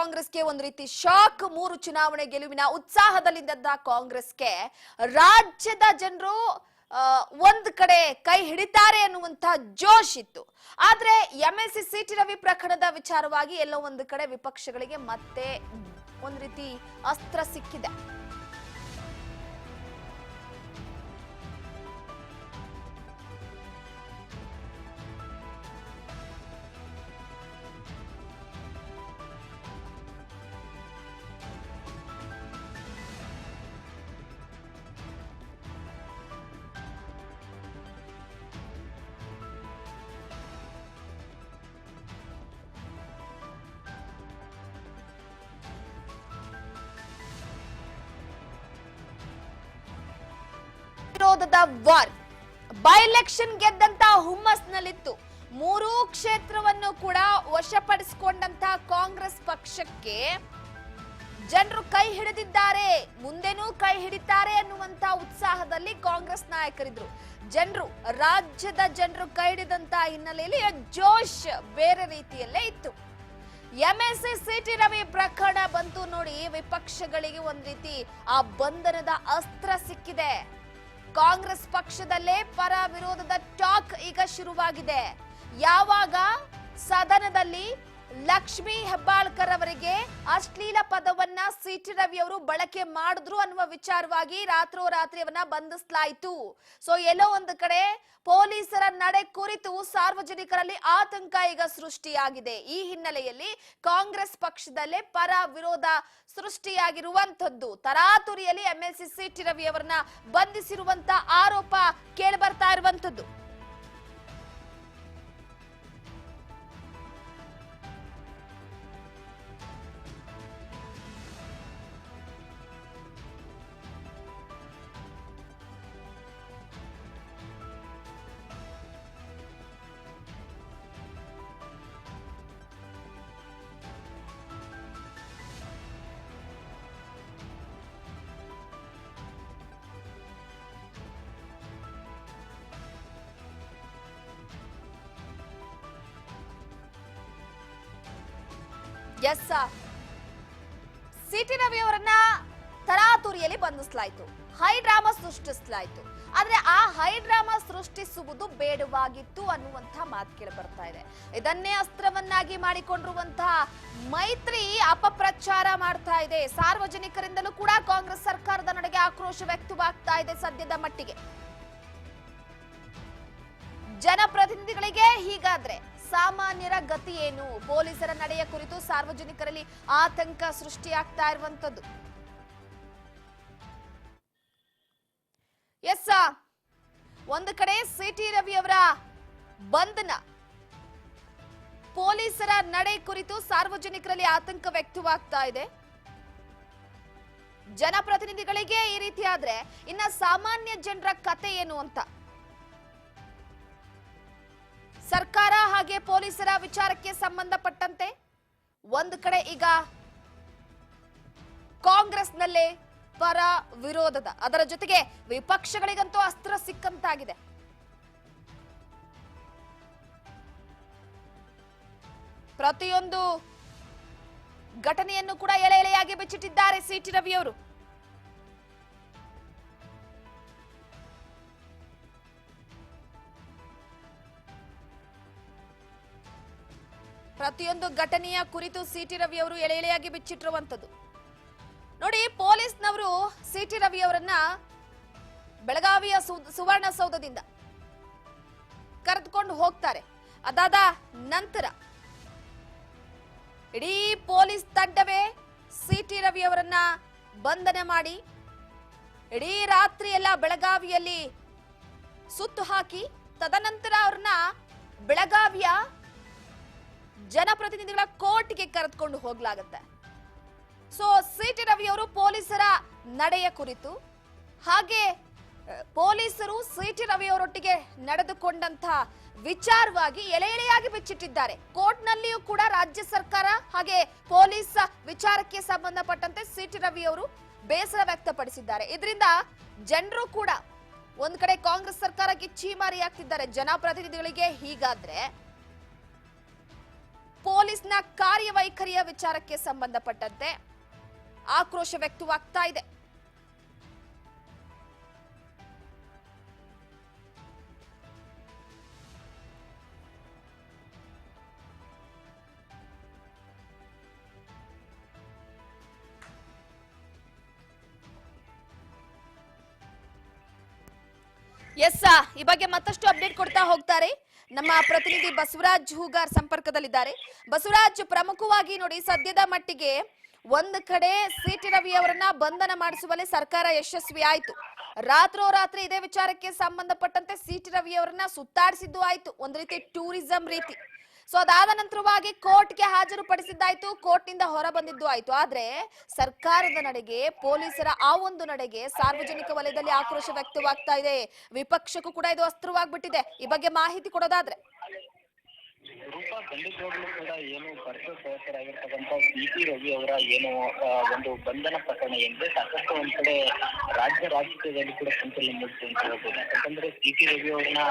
ಕಾಂಗ್ರೆಸ್ಗೆ ಒಂದು ರೀತಿ ಶಾಕ್. 3 ಚುನಾವಣೆ ಗೆಲುವಿನ ಉತ್ಸಾಹದಲ್ಲಿದ್ದ ಕಾಂಗ್ರೆಸ್ಗೆ ರಾಜ್ಯದ ಜನರು ಒಂದ್ ಕಡೆ ಕೈ ಹಿಡಿತಾರೆ ಅನ್ನುವಂತ ಜೋಶ್ ಇತ್ತು. ಆದ್ರೆ ಎಂಎಲ್ಸಿ ಸಿಟಿ ರವಿ ಪ್ರಕರಣದ ವಿಚಾರವಾಗಿ ಎಲ್ಲೋ ಒಂದು ಕಡೆ ವಿಪಕ್ಷಗಳಿಗೆ ಮತ್ತೆ ಒಂದ್ ರೀತಿ ಅಸ್ತ್ರ ಸಿಕ್ಕಿದೆ. ವಿರೋಧದ ವಾರ್ ಬೈ ಎಲೆಕ್ಷನ್ ಗೆದ್ದಂತ ಹುಮ್ಮಸ್ನಲ್ಲಿತ್ತು. 3 ಕ್ಷೇತ್ರವನ್ನು ಕೂಡ ವಶಪಡಿಸಿಕೊಂಡಂತ ಕಾಂಗ್ರೆಸ್ ಪಕ್ಷಕ್ಕೆ ಜನರು ಕೈ ಹಿಡಿದಿದ್ದಾರೆ, ಮುಂದೆನೂ ಕೈ ಹಿಡಿತಾರೆ ಅನ್ನುವಂತ ಉತ್ಸಾಹದಲ್ಲಿ ಕಾಂಗ್ರೆಸ್ ನಾಯಕರಿದ್ರು. ರಾಜ್ಯದ ಜನರು ಕೈ ಹಿಡಿದಂತ ಹಿನ್ನೆಲೆಯಲ್ಲಿ ಜೋಶ್ ಬೇರೆ ರೀತಿಯಲ್ಲೇ ಇತ್ತು. ಎಂಎಲ್ಸಿ ಸಿಟಿ ರವಿ ಪ್ರಕರಣ ಬಂತು ನೋಡಿ, ವಿಪಕ್ಷಗಳಿಗೆ ಒಂದ್ ರೀತಿ ಆ ಬಂಧನದ ಅಸ್ತ್ರ ಸಿಕ್ಕಿದೆ. ಕಾಂಗ್ರೆಸ್ ಪಕ್ಷದಲ್ಲೇ ಪರ ವಿರೋಧದ ಟಾಕ್ ಈಗ ಶುರುವಾಗಿದೆ. ಯಾವಾಗ ಸದನದಲ್ಲಿ ಲಕ್ಷ್ಮೀ ಹೆಬ್ಬಾಳ್ಕರ್ ಅವರಿಗೆ ಅಶ್ಲೀಲ ಪದವನ್ನ ಸಿಟಿ ರವಿ ಅವರು ಬಳಕೆ ಮಾಡಿದ್ರು ಅನ್ನುವ ವಿಚಾರವಾಗಿ ರಾತ್ರೋರಾತ್ರಿ ಅವನ್ನ ಬಂಧಿಸಲಾಯಿತು. ಸೊ ಎಲ್ಲೋ ಒಂದು ಕಡೆ ಪೊಲೀಸರ ನಡೆ ಕುರಿತು ಸಾರ್ವಜನಿಕರಲ್ಲಿ ಆತಂಕ ಈಗ ಸೃಷ್ಟಿಯಾಗಿದೆ. ಈ ಹಿನ್ನೆಲೆಯಲ್ಲಿ ಕಾಂಗ್ರೆಸ್ ಪಕ್ಷದಲ್ಲೇ ಪರ ವಿರೋಧ ಸೃಷ್ಟಿಯಾಗಿರುವಂತದ್ದು. ತರಾತುರಿಯಲ್ಲಿ ಎಂಎಲ್ಸಿ ಸಿಟಿ ರವಿ ಅವರನ್ನ ಬಂಧಿಸಿರುವಂತ ಆರೋಪ ಕೇಳಿ ಬರ್ತಾ ಇರುವಂತದ್ದು. ಎಸ್, ಸಿಟಿ ರವಿ ಅವರನ್ನ ತರಾತುರಿಯಲ್ಲಿ ಬಂಧಿಸಲಾಯಿತು, ಹೈ ಡ್ರಾಮಾ ಸೃಷ್ಟಿಸಲಾಯಿತು. ಆದ್ರೆ ಆ ಹೈ ಡ್ರಾಮಾ ಸೃಷ್ಟಿಸುವುದು ಬೇಡವಾಗಿತ್ತು ಅನ್ನುವಂತ ಮಾತು ಕೇಳಿ ಬರ್ತಾ ಇದೆ. ಇದನ್ನೇ ಅಸ್ತ್ರವನ್ನಾಗಿ ಮಾಡಿಕೊಂಡಿರುವಂತಹ ಮೈತ್ರಿ ಅಪಪ್ರಚಾರ ಮಾಡ್ತಾ ಇದೆ. ಸಾರ್ವಜನಿಕರಿಂದಲೂ ಕೂಡ ಕಾಂಗ್ರೆಸ್ ಸರ್ಕಾರದ ನಡೆಗೆ ಆಕ್ರೋಶ ವ್ಯಕ್ತವಾಗ್ತಾ ಇದೆ. ಸದ್ಯದ ಮಟ್ಟಿಗೆ ಜನಪ್ರತಿನಿಧಿಗಳಿಗೆ ಹೀಗಾದ್ರೆ ಸಾಮಾನ್ಯರ ಗತಿ ಏನು? ಪೊಲೀಸರ ನಡೆಯ ಕುರಿತು ಸಾರ್ವಜನಿಕರಲ್ಲಿ ಆತಂಕ ಸೃಷ್ಟಿಯಾಗ್ತಾ ಇರುವಂತದ್ದು. ಎಸ್, ಒಂದು ಕಡೆ ಸಿಟಿ ರವಿ ಅವರ ಬಂಧನ, ಪೊಲೀಸರ ನಡೆ ಕುರಿತು ಸಾರ್ವಜನಿಕರಲ್ಲಿ ಆತಂಕ ವ್ಯಕ್ತವಾಗ್ತಾ ಇದೆ. ಜನಪ್ರತಿನಿಧಿಗಳಿಗೆ ಈ ರೀತಿ ಆದ್ರೆ ಇನ್ನ ಸಾಮಾನ್ಯ ಜನರ ಕತೆ ಏನು ಅಂತ ಸರ್ಕಾರ ಹಾಗೆ ಪೊಲೀಸರ ವಿಚಾರಕ್ಕೆ ಸಂಬಂಧಪಟ್ಟಂತೆ ಒಂದು ಕಡೆ ಈಗ ಕಾಂಗ್ರೆಸ್ನಲ್ಲೇ ಪರ ವಿರೋಧದ, ಅದರ ಜೊತೆಗೆ ವಿಪಕ್ಷಗಳಿಗಂತೂ ಅಸ್ತ್ರ ಸಿಕ್ಕಂತಾಗಿದೆ. ಪ್ರತಿಯೊಂದು ಘಟನೆಯನ್ನು ಕೂಡ ಎಳೆ ಎಳೆಯಾಗಿ ಬಿಚ್ಚಿಟ್ಟಿದ್ದಾರೆ ಸಿಟಿ ರವಿ ಅವರು. ಪ್ರತಿಯೊಂದು ಘಟನೆಯ ಕುರಿತು ಸಿಟಿ ರವಿ ಅವರು ಎಳೆ ಎಳೆಯಾಗಿ ಬಿಚ್ಚಿಟ್ಟಿರುವಂತದ್ದು ನೋಡಿ. ಪೊಲೀಸ್ನವರು ಸಿಟಿ ರವಿ ಅವರನ್ನ ಬೆಳಗಾವಿಯ ಸುವರ್ಣಸೌಧದಿಂದ ಕರೆದುಕೊಂಡು ಹೋಗ್ತಾರೆ. ಅದಾದ ನಂತರ ಇಡೀ ಪೊಲೀಸ್ ತಂಡವೇ ಸಿಟಿ ರವಿ ಅವರನ್ನ ಬಂಧನ ಮಾಡಿ ಇಡೀ ರಾತ್ರಿ ಎಲ್ಲ ಬೆಳಗಾವಿಯಲ್ಲಿ ಸುತ್ತು ಹಾಕಿ ತದನಂತರ ಅವ್ರನ್ನ ಬೆಳಗಾವಿಯ ಜನಪ್ರತಿನಿಧಿಗಳ ಕೋರ್ಟ್ಗೆ ಕರೆದುಕೊಂಡು ಹೋಗಲಾಗುತ್ತೆ. ಸೊ ಸಿಟಿ ರವಿ ಅವರು ಪೊಲೀಸರ ನಡೆಯ ಕುರಿತು ಹಾಗೆ ಪೊಲೀಸರು ಸಿಟಿ ರವಿ ಅವರೊಟ್ಟಿಗೆ ನಡೆದುಕೊಂಡಂತಹ ವಿಚಾರವಾಗಿ ಎಳೆ ಎಳೆಯಾಗಿ ಬಿಚ್ಚಿಟ್ಟಿದ್ದಾರೆ. ಕೋರ್ಟ್ನಲ್ಲಿಯೂ ಕೂಡ ರಾಜ್ಯ ಸರ್ಕಾರ ಹಾಗೆ ಪೊಲೀಸ್ ವಿಚಾರಕ್ಕೆ ಸಂಬಂಧಪಟ್ಟಂತೆ ಸಿಟಿ ರವಿ ಅವರು ಬೇಸರ ವ್ಯಕ್ತಪಡಿಸಿದ್ದಾರೆ. ಇದರಿಂದ ಜನರು ಕೂಡ ಒಂದ್ ಕಡೆ ಕಾಂಗ್ರೆಸ್ ಸರ್ಕಾರಕ್ಕೆ ಚೀಮಾರಿಯಾಗ್ತಿದ್ದಾರೆ. ಜನಪ್ರತಿನಿಧಿಗಳಿಗೆ ಹೀಗಾದ್ರೆ ಪೊಲೀಸ್ನ ಕಾರ್ಯವೈಖರಿಯ ವಿಚಾರಕ್ಕೆ ಸಂಬಂಧಪಟ್ಟಂತೆ ಆಕ್ರೋಶ ವ್ಯಕ್ತವಾಗ್ತಾ ಇದೆ. ಎಸ್, ಈ ಬಗ್ಗೆ ಮತ್ತಷ್ಟು ಅಪ್ಡೇಟ್ ಕೊಡ್ತಾ ಹೋಗ್ತಾರೆ ನಮ್ಮ ಪ್ರತಿನಿಧಿ ಬಸವರಾಜ್ ಹೂಗಾರ್ ಸಂಪರ್ಕದಲ್ಲಿದ್ದಾರೆ. ಬಸವರಾಜ್, ಪ್ರಮುಖವಾಗಿ ನೋಡಿ, ಸದ್ಯದ ಮಟ್ಟಿಗೆ ಒಂದು ಕಡೆ ಸಿಟಿ ರವಿ ಅವರನ್ನ ಬಂಧನ ಮಾಡಿಸುವಲ್ಲಿ ಸರ್ಕಾರ ಯಶಸ್ವಿ ಆಯ್ತು. ರಾತ್ರೋರಾತ್ರಿ ಇದೇ ವಿಚಾರಕ್ಕೆ ಸಂಬಂಧಪಟ್ಟಂತೆ ಸಿಟಿ ರವಿ ಅವರನ್ನ ಸುತ್ತಾಡಿಸಿದ್ದು ಆಯ್ತು, ಒಂದು ರೀತಿ ಟೂರಿಸಂ ರೀತಿ. ಸೊ ಅದಾದ ನಂತರವಾಗಿ ಕೋರ್ಟ್ಗೆ ಹಾಜರುಪಡಿಸಿದ್ದಾಯ್ತು, ಕೋರ್ಟ್ ನಿಂದ ಹೊರ ಬಂದಿದ್ದು ಆಯ್ತು. ಆದ್ರೆ ಸರ್ಕಾರದ ನಡೆಗೆ, ಪೊಲೀಸರ ಆ ಒಂದು ನಡೆಗೆ ಸಾರ್ವಜನಿಕ ವಲಯದಲ್ಲಿ ಆಕ್ರೋಶ ವ್ಯಕ್ತವಾಗ್ತಾ ಇದೆ. ವಿಪಕ್ಷಕ್ಕೂ ಕೂಡ ಇದು ಅಸ್ತ್ರವಾಗ್ಬಿಟ್ಟಿದೆ. ಈ ಬಗ್ಗೆ ಮಾಹಿತಿ ಕೊಡೋದಾದ್ರೆ ರೂಪಾ, ಖಂಡಿತವಾಗ್ಲೂ ಕೂಡ ಏನು ಪರ್ಸಸ್ ಸದಸ್ಯರಾಗಿರ್ತಕ್ಕಂಥ ಸಿಟಿ ರವಿ ಅವರ ಏನು ಒಂದು ಬಂಧನ ಪ್ರಕರಣ ಏನಿದೆ, ಸಾಕಷ್ಟು ಒಂದ್ ಕಡೆ ರಾಜ್ಯ ರಾಜಕೀಯದಲ್ಲಿ ಕೂಡ ಸಂಚಲನ ಮೂಡಿಸಿ ಅಂತ ಹೇಳ್ಬೋದು. ಯಾಕಂದ್ರೆ ಸಿಟಿ ರವಿ ಅವರನ್ನ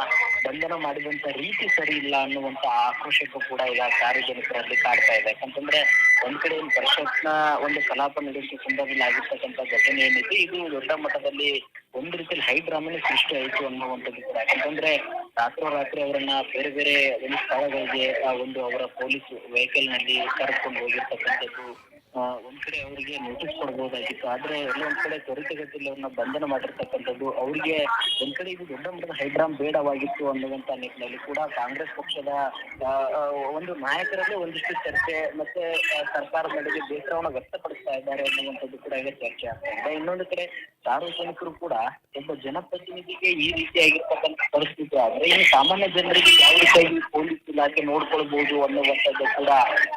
ಬಂಧನ ಮಾಡಿದಂತ ರೀತಿ ಸರಿ ಇಲ್ಲ ಅನ್ನುವಂತ ಆಕ್ರೋಶಕ್ಕೂ ಕೂಡ ಈಗ ಸಾರ್ವಜನಿಕರಲ್ಲಿ ಕಾಡ್ತಾ ಇದೆ. ಯಾಕಂತಂದ್ರೆ ಒಂದ್ ಕಡೆ ಪರಿಷತ್ನ ಒಂದು ಕಲಾಪ ನಡೆಯುವ ಸಂದರ್ಭದಲ್ಲಿ ಆಗಿರ್ತಕ್ಕಂಥ ಘಟನೆ ಏನಿದೆ, ಇದು ದೊಡ್ಡ ಮಟ್ಟದಲ್ಲಿ ಒಂದು ರೀತಿಯಲ್ಲಿ ಹೈ ಡ್ರಾಮಾನೇ ಸೃಷ್ಟಿ ಆಯಿತು ಅನ್ನುವಂಥದ್ದು ಕೂಡ. ಯಾಕಂತಂದ್ರೆ ರಾತ್ರೋರಾತ್ರಿ ಅವರನ್ನ ಬೇರೆ ಬೇರೆ ಒಂದು ಸ್ಥಳಗಳಿಗೆ ಒಂದು ಅವರ ಪೊಲೀಸ್ ವೆಹಿಕಲ್ ನಲ್ಲಿ ಕರೆದುಕೊಂಡು ಹೋಗಿರ್ತಕ್ಕಂಥದ್ದು, ಒಂದ್ ಕಡೆ ಅವರಿಗೆ ನೋಟಿಸ್ ಕೊಡಬಹುದಾಗಿತ್ತು. ಆದ್ರೆ ಎಲ್ಲೊಂದ್ ಕಡೆ ತ್ವರಿತಗತಿಯಲ್ಲಿ ಅವ್ರನ್ನ ಬಂಧನ ಮಾಡಿರ್ತಕ್ಕಂಥದ್ದು, ಅವರಿಗೆ ಒಂದ್ ಕಡೆ ಇದು ದೊಡ್ಡ ಮಟ್ಟದ ಹೈಡ್ರಾಮ್ ಬೇಡವಾಗಿತ್ತು ಅನ್ನುವಂತ ನಿಟ್ಟಿನಲ್ಲಿ ಕೂಡ ಕಾಂಗ್ರೆಸ್ ಪಕ್ಷದ ಒಂದು ನಾಯಕರಲ್ಲಿ ಒಂದಿಷ್ಟು ಚರ್ಚೆ ಮತ್ತೆ ಸರ್ಕಾರದ ನಡೆಗೆ ಬೇಸರವನ್ನು ವ್ಯಕ್ತಪಡಿಸ್ತಾ ಇದ್ದಾರೆ ಅನ್ನುವಂಥದ್ದು ಕೂಡ ಈಗ ಚರ್ಚೆ ಆಗ್ತಾ ಇದೆ. ಇನ್ನೊಂದು ಕಡೆ ಸಾರ್ವಜನಿಕರು ಕೂಡ ಒಬ್ಬ ಜನಪ್ರತಿನಿಧಿಗೆ ಈ ರೀತಿಯಾಗಿರ್ತಕ್ಕಂಥ ಪರಿಸ್ಥಿತಿ ಆದ್ರೆ ಇನ್ನು ಸಾಮಾನ್ಯ ಜನರಿಗೆ ಯಾವ ರೀತಿಯಾಗಿ ಪೊಲೀಸ್ ಇಲಾಖೆ ನೋಡ್ಕೊಳ್ಬಹುದು ಅನ್ನುವಂಥದ್ದು ಕೂಡ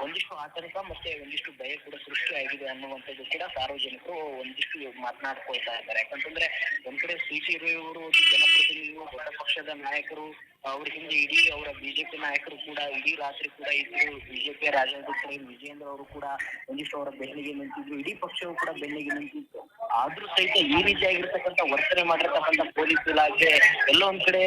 ಒಂದಿಷ್ಟು ಆತಂಕ ಮತ್ತೆ ಒಂದಿಷ್ಟು ಭಯ ಕೂಡ ಸೃಷ್ಟಿ ಆಗಿದೆ ಅನ್ನುವಂಥದ್ದು ಕೂಡ ಸಾರ್ವಜನಿಕರು ಒಂದಿಷ್ಟು ಮಾತನಾಡ್ಕೊಳ್ತಾ ಇದ್ದಾರೆ. ಯಾಕಂತಂದ್ರೆ ಒಂದ್ ಕಡೆ ಸಿಟಿ ರವಿಯವರು ಜನಪ್ರತಿನಿಧಿಗಳು, ದೊಡ್ಡ ಪಕ್ಷದ ನಾಯಕರು, ಅವ್ರ ಹಿಂದೆ ಇಡೀ ಅವರ ಬಿಜೆಪಿ ನಾಯಕರು ಕೂಡ ಇಡೀ ರಾತ್ರಿ ಕೂಡ ಇದ್ರು. ಬಿಜೆಪಿಯ ರಾಜ್ಯಾಧ್ಯಕ್ಷ ವಿಜೇಂದ್ರ ಅವರು ಕೂಡ ಒಂದಿಷ್ಟು ಅವರ ಬೆನ್ನಿಗೆ ನಿಂತಿದ್ರು, ಇಡೀ ಪಕ್ಷವು ಕೂಡ ಬೆನ್ನಿಗೆ ನಿಂತಿತ್ತು. ಆದ್ರೂ ಸಹಿತ ಈ ರೀತಿಯಾಗಿರ್ತಕ್ಕಂಥ ವರ್ತನೆ ಮಾಡಿರ್ತಕ್ಕಂಥ ಪೊಲೀಸ್ ಇಲಾಖೆ ಎಲ್ಲೋ ಒಂದ್ ಕಡೆ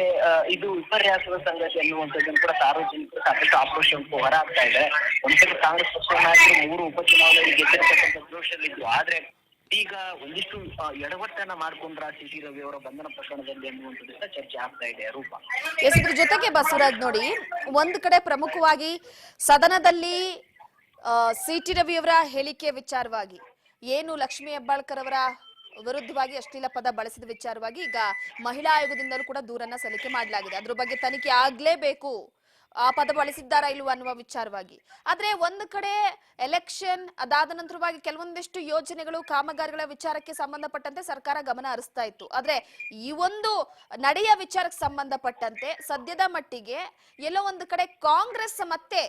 ಇದು ವಿಪರ್ಯಾಸದ ಸಂಗತಿ ಅನ್ನುವಂಥದ್ದನ್ನು ಕೂಡ ಸಾರ್ವಜನಿಕರು ಸಾಕಷ್ಟು ಆಕ್ರೋಶ ಹೊರ ಆಗ್ತಾ ಇದೆ. ಒಂದ್ ಕಡೆ ಕಾಂಗ್ರೆಸ್ ಪಕ್ಷದ ನಾಯಕರು 3 ಉಪಚುನಾವಣೆಯಲ್ಲಿ ಗೆದ್ದಿರ್ತಕ್ಕಂಥ ಜೋಶಲ್ಲಿದ್ರು. ಆದ್ರೆ ಈಗ ಒಂದಿಷ್ಟು ಎಡವಟ್ಟನ್ನ ಮಾಡ್ಕೊಂಡ್ರ ಸಿಟಿ ರವಿ ಅವರ ಬಂಧನ ಪ್ರಕರಣದಲ್ಲಿ ಅನ್ನುವಂಥದ್ದು ಚರ್ಚೆ ಆಗ್ತಾ ಇದೆ. ರೂಪಾ, ಇದ್ರ ಜೊತೆಗೆ ಬಸವರಾಜ್, ನೋಡಿ, ಒಂದು ಕಡೆ ಪ್ರಮುಖವಾಗಿ ಸದನದಲ್ಲಿ ಸಿಟಿ ರವಿ ಅವರ ಹೇಳಿಕೆ ವಿಚಾರವಾಗಿ, ಏನು ಲಕ್ಷ್ಮೀ ಹೆಬ್ಬಾಳ್ಕರ್ ಅವರ ವಿರುದ್ಧವಾಗಿ ಅಶ್ಲೀಲ ಪದ ಬಳಸಿದ ವಿಚಾರವಾಗಿ ಈಗ ಮಹಿಳಾ ಆಯೋಗದಿಂದಲೂ ಕೂಡ ದೂರನ್ನ ಸಲ್ಲಿಕೆ ಮಾಡಲಾಗಿದೆ. ಅದ್ರ ಬಗ್ಗೆ ತನಿಖೆ ಆಗ್ಲೇಬೇಕು, ಆ ಪದ ಬಳಸಿದ್ದಾರಾ ಇಲ್ವಾ ಅನ್ನುವ ವಿಚಾರವಾಗಿ. ಆದ್ರೆ ಒಂದು ಕಡೆ ಎಲೆಕ್ಷನ್ ಅದಾದ ನಂತರವಾಗಿ ಕೆಲವೊಂದಿಷ್ಟು ಯೋಜನೆಗಳು, ಕಾಮಗಾರಿಗಳ ವಿಚಾರಕ್ಕೆ ಸಂಬಂಧಪಟ್ಟಂತೆ ಸರ್ಕಾರ ಗಮನ ಹರಿಸ್ತಾ ಇತ್ತು. ಆದ್ರೆ ಈ ಒಂದು ನಡೆಯ ವಿಚಾರಕ್ಕೆ ಸಂಬಂಧಪಟ್ಟಂತೆ ಸದ್ಯದ ಮಟ್ಟಿಗೆ ಎಲ್ಲೋ ಒಂದು ಕಡೆ ಕಾಂಗ್ರೆಸ್ ಮತ್ತೆ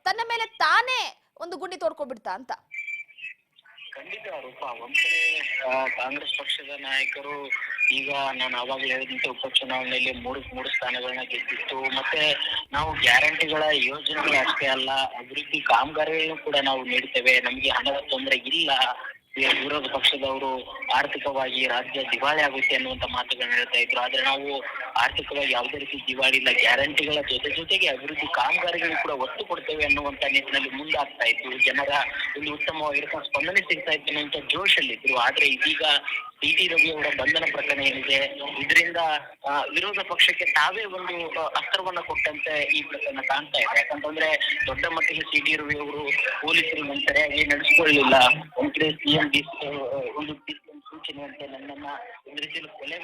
ತನ್ನ ಮೇಲೆ ತಾನೇ ಒಂದು ಗುಂಡಿ ತೋಡ್ಕೊಬಿಡ್ತಾ ಅಂತ. ಖಂಡಿತ ರೂಪಾ, ಒಂದ್ ಕಡೆ ಕಾಂಗ್ರೆಸ್ ಪಕ್ಷದ ನಾಯಕರು ಈಗ ನಾನು ಆವಾಗಲೇ ಹೇಳಿದಂತೆ ಉಪಚುನಾವಣೆಯಲ್ಲಿ 3 ಸ್ಥಾನಗಳನ್ನ ಗೆದ್ದಿತ್ತು. ಮತ್ತೆ ನಾವು ಗ್ಯಾರಂಟಿಗಳ ಯೋಜನೆಗಳು ಅಷ್ಟೇ ಅಲ್ಲ, ಅಭಿವೃದ್ಧಿ ಕಾಮಗಾರಿಗಳನ್ನು ಕೂಡ ನಾವು ನೀಡ್ತೇವೆ, ನಮ್ಗೆ ಹಣದ ತೊಂದರೆ ಇಲ್ಲ, ವಿರೋಧ ಪಕ್ಷದವರು ಆರ್ಥಿಕವಾಗಿ ರಾಜ್ಯ ದಿವಾಳಿ ಆಗುತ್ತೆ ಅನ್ನುವಂತ ಮಾತುಗಳನ್ನ ಹೇಳ್ತಾ ಇದ್ರು. ಆದ್ರೆ ನಾವು ಆರ್ಥಿಕವಾಗಿ ಯಾವುದೇ ರೀತಿ ದಿವಾಳಿ ಇಲ್ಲ, ಗ್ಯಾರಂಟಿಗಳ ಜೊತೆಗೆ ಅಭಿವೃದ್ಧಿ ಕಾಮಗಾರಿಗಳು ಕೂಡ ಒತ್ತು ಕೊಡ್ತೇವೆ ಅನ್ನುವಂತ ನಿಟ್ಟಿನಲ್ಲಿ ಮುಂದಾಗ್ತಾ ಇತ್ತು. ಜನರ ಒಂದು ಉತ್ತಮವಾಗಿರ್ತಕ್ಕಂಥ ಸ್ಪಂದನೆ ಸಿಗ್ತಾ ಇತ್ತು ಅನ್ನುವಂತ ಜೋಶಲ್ಲಿದ್ರು. ಆದ್ರೆ ಇದೀಗ ಸಿಟಿ ರವಿ ಅವರ ಬಂಧನ ಪ್ರಕರಣ ಏನಿದೆ, ಇದರಿಂದ ವಿರೋಧ ಪಕ್ಷಕ್ಕೆ ತಾವೇ ಒಂದು ಅಸ್ತ್ರವನ್ನ ಕೊಟ್ಟಂತೆ ಈ ಪ್ರಕರಣ ಕಾಣ್ತಾ ಇದೆ. ಯಾಕಂತಂದ್ರೆ ದೊಡ್ಡ ಮಟ್ಟಿಗೆ ಸಿಟಿ ರವಿ ಅವರು ಪೊಲೀಸರು ಸರಿಯಾಗಿ ನಡೆಸಿಕೊಳ್ಳಲಿಲ್ಲ, ಒಂದ್ ಕಡೆ ಸಿಎಂ ಒಂದು ಸೂಚನೆಯಂತೆ ನನ್ನನ್ನ ಒಂದು ರೀತಿಯಲ್ಲಿ ಕೊಲೆ